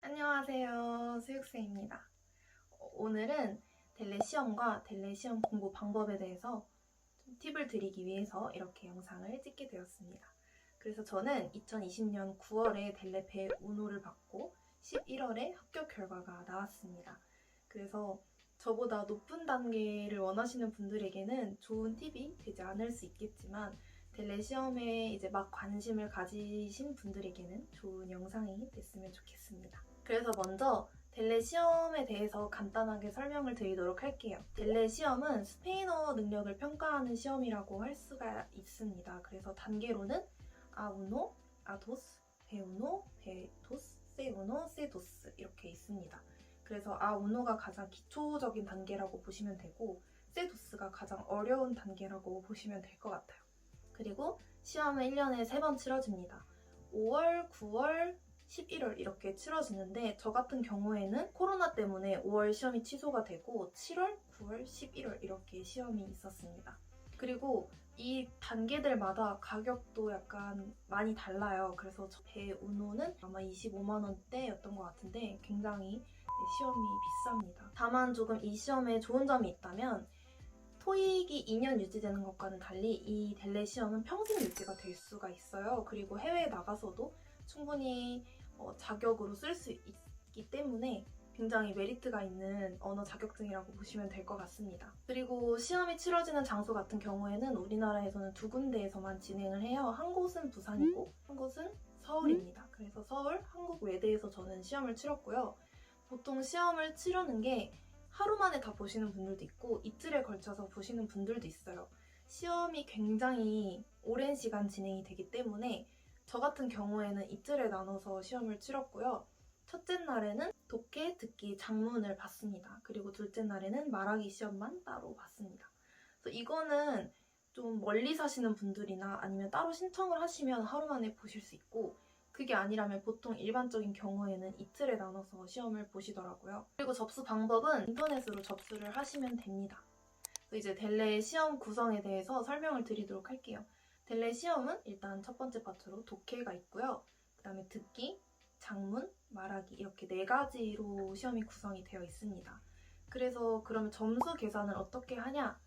안녕하세요. 수육쌤입니다. 오늘은 델레 시험과 델레 시험 공부 방법에 대해서 좀 팁을 드리기 위해서 이렇게 영상을 찍게 되었습니다. 그래서 저는 2020년 9월에 델레 배 운호를 받고 11월에 합격 결과가 나왔습니다. 그래서 저보다 높은 단계를 원하시는 분들에게는 좋은 팁이 되지 않을 수 있겠지만 델레 시험에 이제 막 관심을 가지신 분들에게는 좋은 영상이 됐으면 좋겠습니다. 그래서 먼저 델레 시험에 대해서 간단하게 설명을 드리도록 할게요. 델레 시험은 스페인어 능력을 평가하는 시험이라고 할 수가 있습니다. 그래서 단계로는 아우노, 아도스, 베우노, 베도스, 세우노, 세도스 이렇게 있습니다. 그래서 아우노가 가장 기초적인 단계라고 보시면 되고 세도스가 가장 어려운 단계라고 보시면 될 것 같아요. 그리고 시험은 1년에 3번 치러집니다. 5월, 9월, 11월 이렇게 치러지는데 저 같은 경우에는 코로나 때문에 5월 시험이 취소가 되고 7월, 9월, 11월 이렇게 시험이 있었습니다. 그리고 이 단계들마다 가격도 약간 많이 달라요. 그래서 배 운호는 아마 25만 원대였던 것 같은데 굉장히 시험이 비쌉니다. 다만 조금 이 시험에 좋은 점이 있다면 토익이 2년 유지되는 것과는 달리 이 델레 시험은 평생 유지가 될 수가 있어요. 그리고 해외에 나가서도 충분히 자격으로 쓸 수 있기 때문에 굉장히 메리트가 있는 언어 자격증이라고 보시면 될 것 같습니다. 그리고 시험이 치러지는 장소 같은 경우에는 우리나라에서는 2군데에서만 진행을 해요. 한 곳은 부산이고 한 곳은 서울입니다. 그래서 서울 한국외대에서 저는 시험을 치렀고요. 보통 시험을 치르는 게 하루 만에 다 보시는 분들도 있고 이틀에 걸쳐서 보시는 분들도 있어요. 시험이 굉장히 오랜 시간 진행이 되기 때문에 저 같은 경우에는 이틀에 나눠서 시험을 치렀고요. 첫째 날에는 독해, 듣기, 작문을 봤습니다. 그리고 둘째 날에는 말하기 시험만 따로 봤습니다. 그래서 이거는 좀 멀리 사시는 분들이나 아니면 따로 신청을 하시면 하루 만에 보실 수 있고 그게 아니라면 보통 일반적인 경우에는 이틀에 나눠서 시험을 보시더라고요. 그리고 접수 방법은 인터넷으로 접수를 하시면 됩니다. 이제 델레 시험 구성에 대해서 설명을 드리도록 할게요. 델레 시험은 일단 첫 번째 파트로 독해가 있고요. 그 다음에 듣기, 작문, 말하기 이렇게 4가지로 시험이 구성이 되어 있습니다. 그래서 그러면 점수 계산을 어떻게 하냐?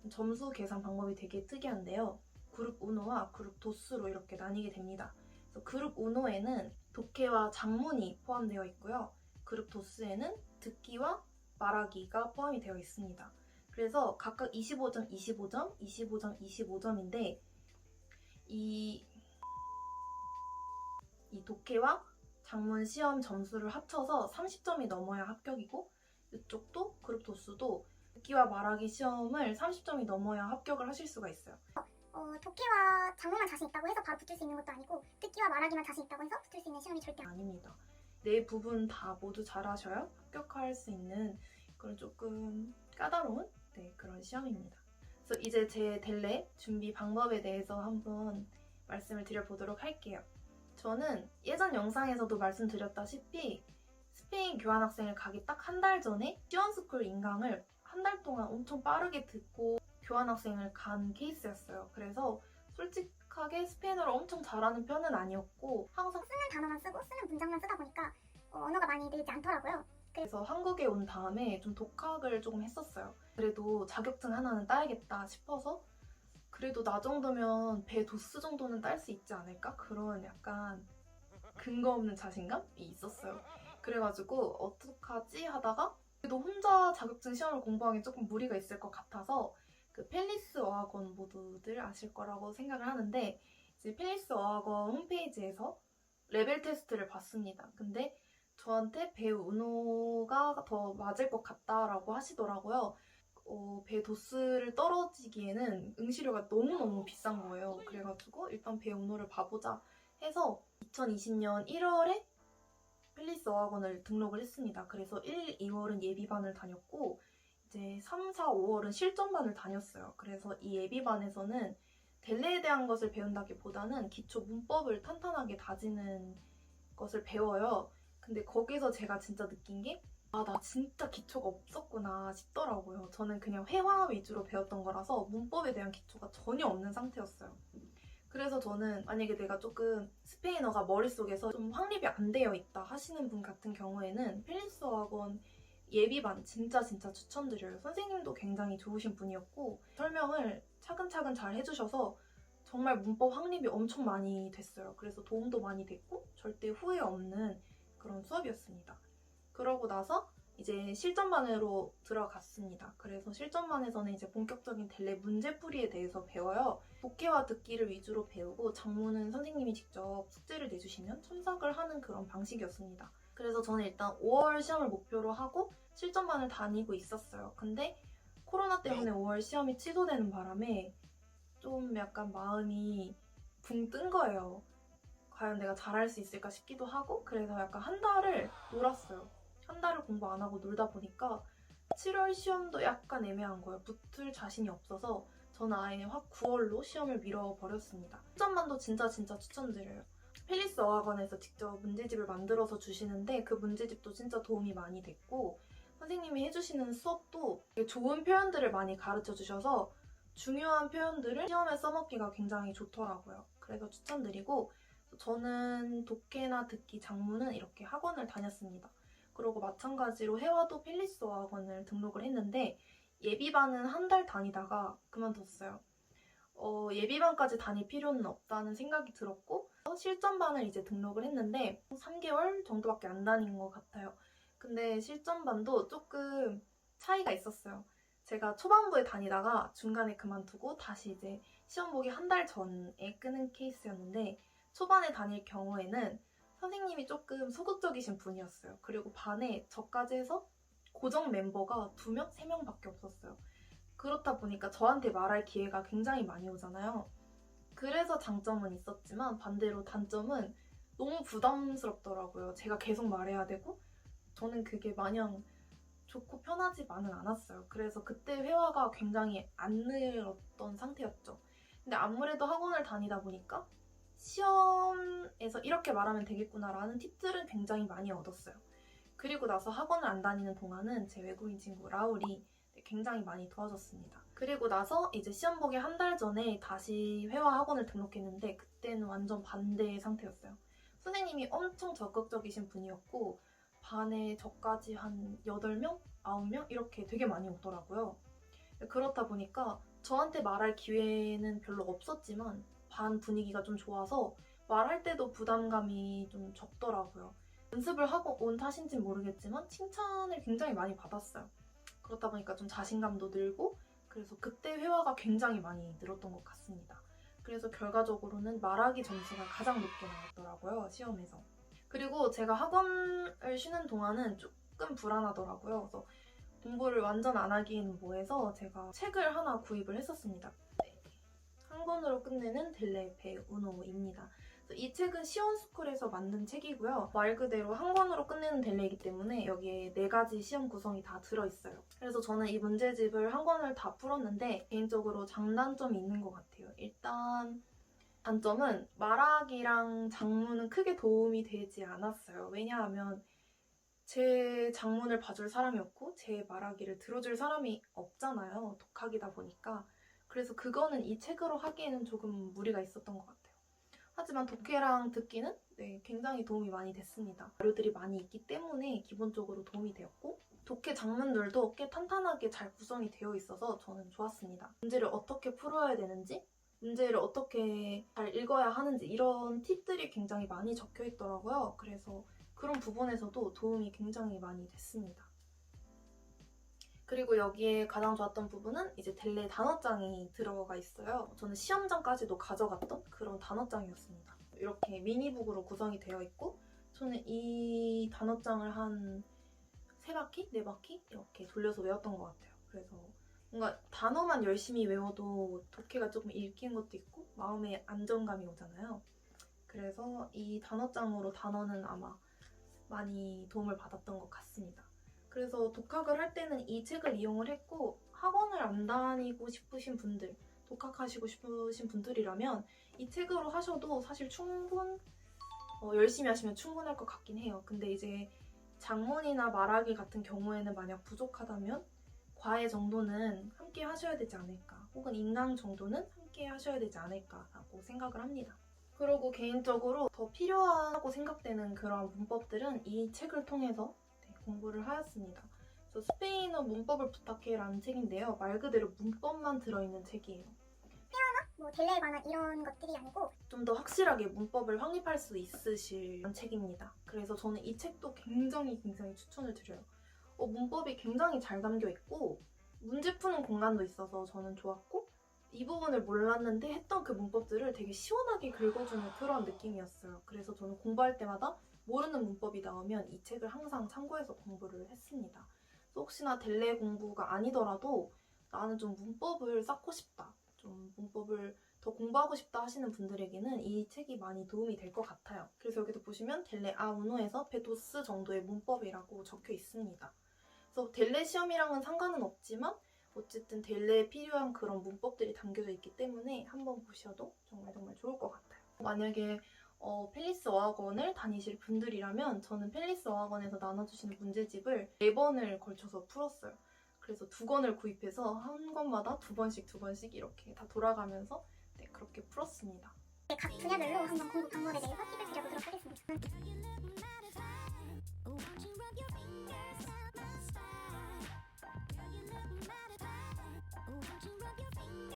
점수 계산 방법이 되게 특이한데요. 그룹 우노와 그룹 도스로 이렇게 나뉘게 됩니다. 그룹 우노에는 독해와 작문이 포함되어 있고요. 그룹 도스에는 듣기와 말하기가 포함이 되어 있습니다. 그래서 각각 25점, 25점, 25점, 25점인데 이 독해와 작문 시험 점수를 합쳐서 30점이 넘어야 합격이고 이쪽도 그룹 도스도 듣기와 말하기 시험을 30점이 넘어야 합격을 하실 수가 있어요. 독해와 작문만 자신 있다고 해서 바로 붙을 수 있는 것도 아니고 듣기와 말하기만 자신 있다고 해서 붙을 수 있는 시험이 절대 아닙니다. 네 부분 다 모두 잘하셔야 합격할 수 있는 그런 조금 까다로운 그런 시험입니다. 그래서 이제 제 델레 준비 방법에 대해서 한번 말씀을 드려보도록 할게요. 저는 예전 영상에서도 말씀드렸다시피 스페인 교환학생을 가기 딱 한 달 전에 시원스쿨 인강을 한 달 동안 엄청 빠르게 듣고 교환학생을 간 케이스였어요. 그래서 솔직하게 스페인어를 엄청 잘하는 편은 아니었고 항상 쓰는 단어만 쓰고 쓰는 문장만 쓰다 보니까 언어가 많이 늘지 않더라고요. 그래서 한국에 온 다음에 좀 독학을 조금 했었어요. 그래도 자격증 하나는 따야겠다 싶어서 그래도 나 정도면 배 도스 정도는 딸 수 있지 않을까? 그런 약간 근거 없는 자신감이 있었어요. 그래가지고 어떡하지 하다가 그래도 혼자 자격증 시험을 공부하기 조금 무리가 있을 것 같아서 그 펠리스 어학원 모두들 아실 거라고 생각을 하는데 이제 펠리스 어학원 홈페이지에서 레벨 테스트를 봤습니다. 근데 저한테 배 운호가 더 맞을 것 같다라고 하시더라고요. 배 도스를 떨어지기에는 응시료가 너무너무 비싼 거예요. 그래가지고 일단 배 운호를 봐보자 해서 2020년 1월에 펠리스 어학원을 등록을 했습니다. 그래서 1, 2월은 예비반을 다녔고 이제 3, 4, 5월은 실전반을 다녔어요. 그래서 이 예비반에서는 델레에 대한 것을 배운다기보다는 기초 문법을 탄탄하게 다지는 것을 배워요. 근데 거기서 제가 진짜 느낀 게 나 진짜 기초가 없었구나 싶더라고요. 저는 그냥 회화 위주로 배웠던 거라서 문법에 대한 기초가 전혀 없는 상태였어요. 그래서 저는 만약에 내가 조금 스페인어가 머릿속에서 좀 확립이 안 되어 있다 하시는 분 같은 경우에는 펠리스어 학원 예비반 진짜 추천드려요. 선생님도 굉장히 좋으신 분이었고 설명을 차근차근 잘 해주셔서 정말 문법 확립이 엄청 많이 됐어요. 그래서 도움도 많이 됐고 절대 후회 없는 그런 수업이었습니다. 그러고 나서 이제 실전반으로 들어갔습니다. 그래서 실전반에서는 이제 본격적인 델레 문제풀이에 대해서 배워요. 독해와 듣기를 위주로 배우고 장문은 선생님이 직접 숙제를 내주시면 첨삭을 하는 그런 방식이었습니다. 그래서 저는 일단 5월 시험을 목표로 하고 실전반을 다니고 있었어요. 근데 코로나 때문에 5월 시험이 취소되는 바람에 좀 약간 마음이 붕 뜬 거예요. 과연 내가 잘할 수 있을까 싶기도 하고 그래서 약간 한 달을 놀았어요. 한 달을 공부 안 하고 놀다 보니까 7월 시험도 약간 애매한 거예요. 붙을 자신이 없어서 저는 아예 확 9월로 시험을 미뤄버렸습니다. 실전반도 진짜 추천드려요. 펠리스 어학원에서 직접 문제집을 만들어서 주시는데 그 문제집도 진짜 도움이 많이 됐고 선생님이 해주시는 수업도 되게 좋은 표현들을 많이 가르쳐 주셔서 중요한 표현들을 시험에 써먹기가 굉장히 좋더라고요. 그래서 추천드리고 저는 독해나 듣기, 장문은 이렇게 학원을 다녔습니다. 그리고 마찬가지로 해와도 펠리스 어학원을 등록을 했는데 예비반은 한 달 다니다가 그만뒀어요. 예비반까지 다닐 필요는 없다는 생각이 들었고 실전반을 이제 등록을 했는데 3개월 정도밖에 안 다닌 것 같아요. 근데 실전반도 조금 차이가 있었어요. 제가 초반부에 다니다가 중간에 그만두고 다시 이제 시험 보기 한 달 전에 끄는 케이스였는데 초반에 다닐 경우에는 선생님이 조금 소극적이신 분이었어요. 그리고 반에 저까지 해서 고정 멤버가 2명, 3명밖에 없었어요. 그렇다 보니까 저한테 말할 기회가 굉장히 많이 오잖아요. 그래서 장점은 있었지만 반대로 단점은 너무 부담스럽더라고요. 제가 계속 말해야 되고 저는 그게 마냥 좋고 편하지만은 않았어요. 그래서 그때 회화가 굉장히 안 늘었던 상태였죠. 근데 아무래도 학원을 다니다 보니까 시험에서 이렇게 말하면 되겠구나라는 팁들은 굉장히 많이 얻었어요. 그리고 나서 학원을 안 다니는 동안은 제 외국인 친구 라울이 굉장히 많이 도와줬습니다. 그리고 나서 이제 시험 보기 한 달 전에 다시 회화 학원을 등록했는데 그때는 완전 반대의 상태였어요. 선생님이 엄청 적극적이신 분이었고 반에 저까지 한 8명? 9명? 이렇게 되게 많이 오더라고요. 그렇다 보니까 저한테 말할 기회는 별로 없었지만 반 분위기가 좀 좋아서 말할 때도 부담감이 좀 적더라고요. 연습을 하고 온 탓인지는 모르겠지만 칭찬을 굉장히 많이 받았어요. 그렇다 보니까 좀 자신감도 늘고 그래서 그때 회화가 굉장히 많이 늘었던 것 같습니다. 그래서 결과적으로는 말하기 점수가 가장 높게 나왔더라고요, 시험에서. 그리고 제가 학원을 쉬는 동안은 조금 불안하더라고요. 그래서 공부를 완전 안 하기에는 뭐해서 제가 책을 하나 구입을 했었습니다. 네. 한 권으로 끝내는 델레 배우노입니다. 이 책은 시온스쿨에서 만든 책이고요. 말 그대로 한 권으로 끝내는 델레이기 때문에 여기에 4가지 시험 구성이 다 들어있어요. 그래서 저는 이 문제집을 한 권을 다 풀었는데 개인적으로 장단점이 있는 것 같아요. 일단 단점은 말하기랑 장문은 크게 도움이 되지 않았어요. 왜냐하면 제 장문을 봐줄 사람이 없고 제 말하기를 들어줄 사람이 없잖아요. 독학이다 보니까. 그래서 그거는 이 책으로 하기에는 조금 무리가 있었던 것 같아요. 하지만 독해랑 듣기는 굉장히 도움이 많이 됐습니다. 자료들이 많이 있기 때문에 기본적으로 도움이 되었고 독해 장문들도 꽤 탄탄하게 잘 구성이 되어 있어서 저는 좋았습니다. 문제를 어떻게 풀어야 되는지 문제를 어떻게 잘 읽어야 하는지 이런 팁들이 굉장히 많이 적혀 있더라고요. 그래서 그런 부분에서도 도움이 굉장히 많이 됐습니다. 그리고 여기에 가장 좋았던 부분은 이제 델레 단어장이 들어가 있어요. 저는 시험장까지도 가져갔던 그런 단어장이었습니다. 이렇게 미니북으로 구성이 되어 있고 저는 이 단어장을 한 3바퀴? 4바퀴? 이렇게 돌려서 외웠던 것 같아요. 그래서 뭔가 단어만 열심히 외워도 독해가 조금 읽힌 것도 있고 마음에 안정감이 오잖아요. 그래서 이 단어장으로 단어는 아마 많이 도움을 받았던 것 같습니다. 그래서 독학을 할 때는 이 책을 이용을 했고 학원을 안 다니고 싶으신 분들, 독학하시고 싶으신 분들이라면 이 책으로 하셔도 사실 열심히 하시면 충분할 것 같긴 해요. 근데 이제 장문이나 말하기 같은 경우에는 만약 부족하다면 과외 정도는 함께 하셔야 되지 않을까. 혹은 인강 정도는 함께 하셔야 되지 않을까라고 생각을 합니다. 그리고 개인적으로 더 필요하다고 생각되는 그런 문법들은 이 책을 통해서 공부를 하였습니다. 그래서 스페인어 문법을 부탁해라는 책인데요. 말 그대로 문법만 들어있는 책이에요. 뭐 델레에 관한 이런 것들이 아니고 좀 더 확실하게 문법을 확립할 수 있으실 책입니다. 그래서 저는 이 책도 굉장히 추천을 드려요. 문법이 굉장히 잘 담겨 있고 문제 푸는 공간도 있어서 저는 좋았고 이 부분을 몰랐는데 했던 그 문법들을 되게 시원하게 긁어주는 그런 느낌이었어요. 그래서 저는 공부할 때마다 모르는 문법이 나오면 이 책을 항상 참고해서 공부를 했습니다. 그래서 혹시나 델레 공부가 아니더라도 나는 좀 문법을 쌓고 싶다. 좀 문법을 더 공부하고 싶다 하시는 분들에게는 이 책이 많이 도움이 될 것 같아요. 그래서 여기도 보시면 델레 A1에서 베도스 정도의 문법이라고 적혀 있습니다. 그래서 델레 시험이랑은 상관은 없지만 어쨌든 델레에 필요한 그런 문법들이 담겨져 있기 때문에 한번 보셔도 정말 좋을 것 같아요. 만약에 펠리스 어학원을 다니실 분들이라면 저는 펠리스 어학원에서 나눠주시는 문제집을 4번을 걸쳐서 풀었어요. 그래서 2권을 구입해서 한 권마다 2번씩 이렇게 다 돌아가면서 그렇게 풀었습니다. 각 분야별로 한번 공부 방법에 대해서 팁을 드려보도록 하겠습니다.